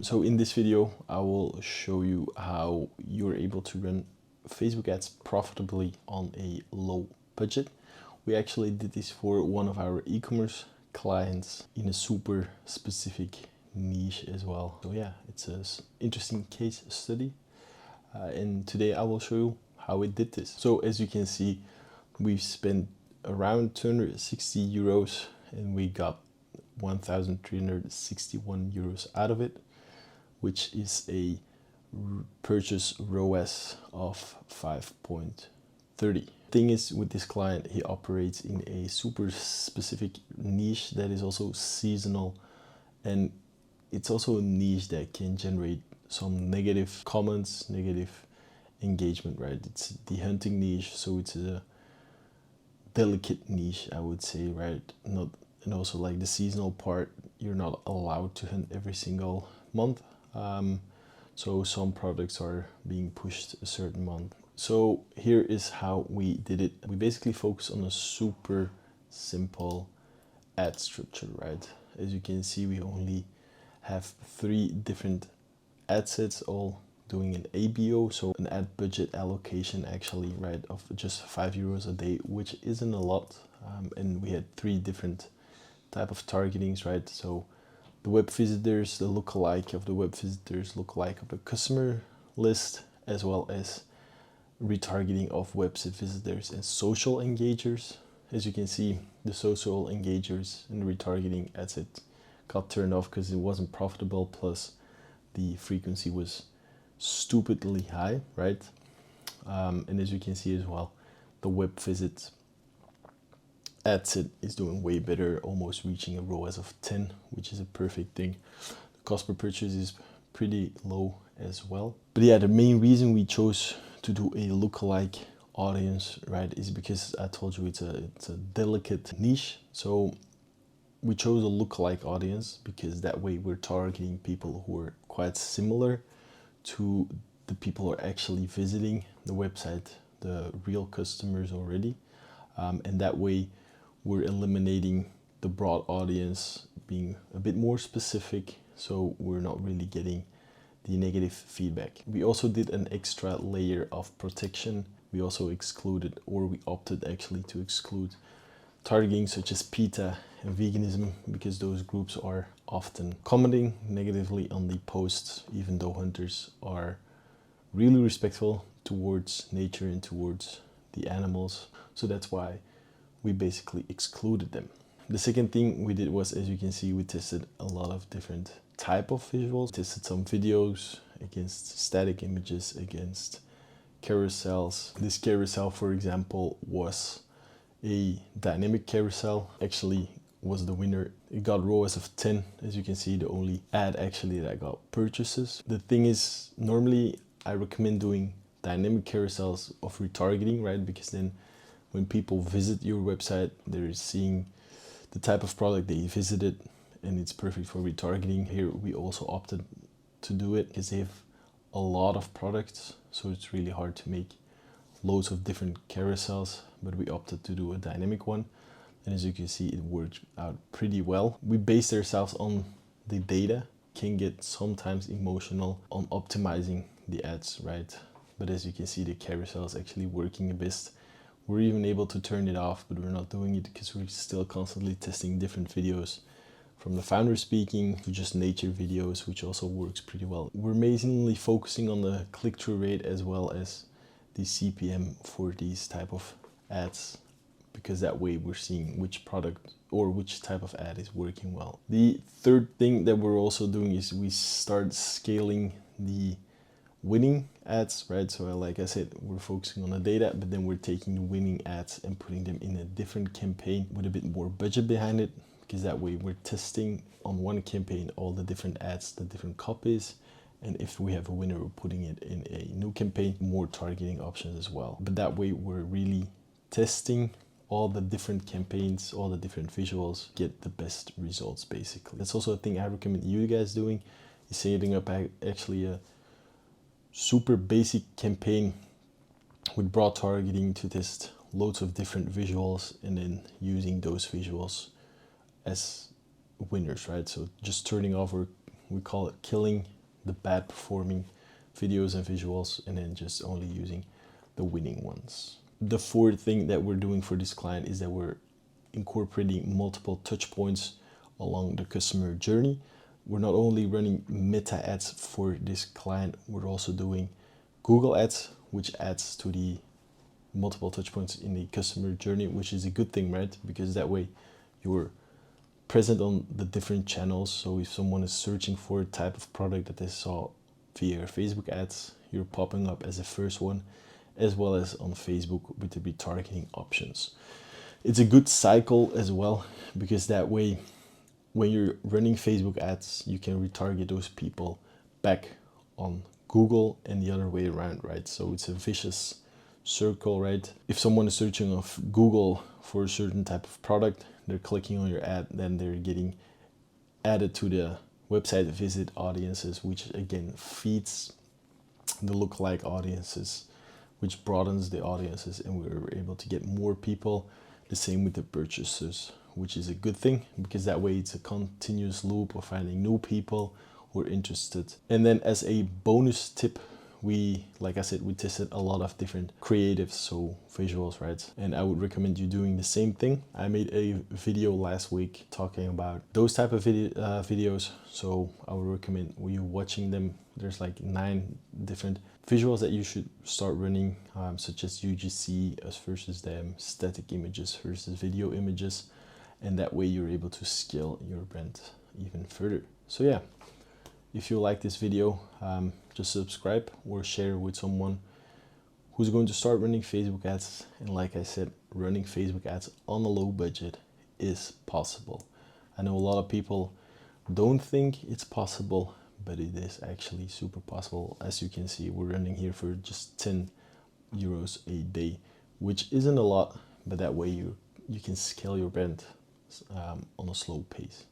So in this video, I will show you how you're able to run Facebook ads profitably on a low budget. We actually did this for one of our e-commerce clients in a super specific niche as well. So yeah, it's an interesting case study. And today I will show you how we did this. So as you can see, we've spent around 260 euros and we got 1,361 euros out of it, which is a purchase ROAS of 5.30. Thing is, with this client, he operates in a super specific niche that is also seasonal, and it's also a niche that can generate some negative comments, negative engagement, right? It's the hunting niche, so it's a delicate niche, I would say, right? And also like the seasonal part, you're not allowed to hunt every single month. So some products are being pushed a certain month. So here is how we did it. We basically focus on a super simple ad structure, right? As you can see, we only have 3 different ad sets, all doing an ABO, so an ad budget allocation actually, right, of just 5 euros a day, which isn't a lot. And we had 3 different type of targetings, right? So the web visitors, the lookalike of the web visitors, lookalike of the customer list, as well as retargeting of website visitors and social engagers. As you can see, the social engagers and the retargeting ad set got turned off because it wasn't profitable, plus the frequency was stupidly high, right? And as you can see as well, the web visit ad set is doing way better, almost reaching a ROAS of 10, which is a perfect thing. The cost per purchase is pretty low as well. But yeah, the main reason we chose to do a lookalike audience, right, is because I told you it's a delicate niche. So we chose a lookalike audience because that way we're targeting people who are quite similar to the people who are actually visiting the website, the real customers already. And that way we're eliminating the broad audience, being a bit more specific, so we're not really getting the negative feedback. We also did an extra layer of protection. We also excluded, or we opted actually to exclude targeting such as PETA and veganism, because those groups are often commenting negatively on the posts, even though hunters are really respectful towards nature and towards the animals. So that's why we basically excluded them. The second thing we did was, as you can see, we tested a lot of different type of visuals. Tested some videos against static images, against carousels. This carousel, for example, was a dynamic carousel, actually was the winner. It got ROAS of 10. As you can see, the only ad actually that got purchases. The thing is, normally I recommend doing dynamic carousels of retargeting, right? Because then when people visit your website, they're seeing the type of product they visited, and it's perfect for retargeting. Here we also opted to do it because they have a lot of products, so it's really hard to make loads of different carousels, but we opted to do a dynamic one. And as you can see, it worked out pretty well. We based ourselves on the data, can get sometimes emotional on optimizing the ads, right? But as you can see, the carousel is actually working the best. We're even able to turn it off, but we're not doing it because we're still constantly testing different videos, from the founder speaking to just nature videos, which also works pretty well. We're mainly focusing on the click-through rate as well as the CPM for these type of ads, because that way we're seeing which product or which type of ad is working well. The third thing that we're also doing is we start scaling the winning ads, right? So like I said, we're focusing on the data, but then we're taking the winning ads and putting them in a different campaign with a bit more budget behind it, because that way we're testing on one campaign all the different ads, the different copies, and if we have a winner, we're putting it in a new campaign, more targeting options as well. But that way we're really testing all the different campaigns, all the different visuals, get the best results basically. That's also a thing I recommend you guys doing, is setting up actually a super basic campaign with broad targeting to test loads of different visuals, and then using those visuals as winners, right? So just turning off or We call it killing the bad performing videos and visuals and then just only using the winning ones. The fourth thing that we're doing for this client is that we're incorporating multiple touch points along the customer journey. We're not only running meta ads for this client, we're also doing Google ads, which adds to the multiple touch points in the customer journey, which is a good thing, right? Because that way you're present on the different channels. So if someone is searching for a type of product that they saw via Facebook ads, you're popping up as the first one, as well as on Facebook with the retargeting options. It's a good cycle as well, because that way when you're running Facebook ads, you can retarget those people back on Google and the other way around, right? So it's a vicious circle, right? If someone is searching on Google for a certain type of product, they're clicking on your ad, then they're getting added to the website visit audiences, which again feeds the lookalike audiences, which broadens the audiences, and we're able to get more people. The same with the purchasers, which is a good thing, because that way it's a continuous loop of finding new people who are interested. And then as a bonus tip, like I said, we tested a lot of different creatives, so visuals, right? And I would recommend you doing the same thing. I made a video last week talking about those type of videos, so I would recommend you watching them. There's like 9 different visuals that you should start running, such as UGC, us versus them, static images versus video images, and that way you're able to scale your brand even further. So yeah, if you like this video, just subscribe or share with someone who's going to start running Facebook ads. And like I said, running Facebook ads on a low budget is possible. I know a lot of people don't think it's possible, but it is actually super possible. As you can see, we're running here for just 10 euros a day, which isn't a lot, but that way you can scale your brand on a slow pace.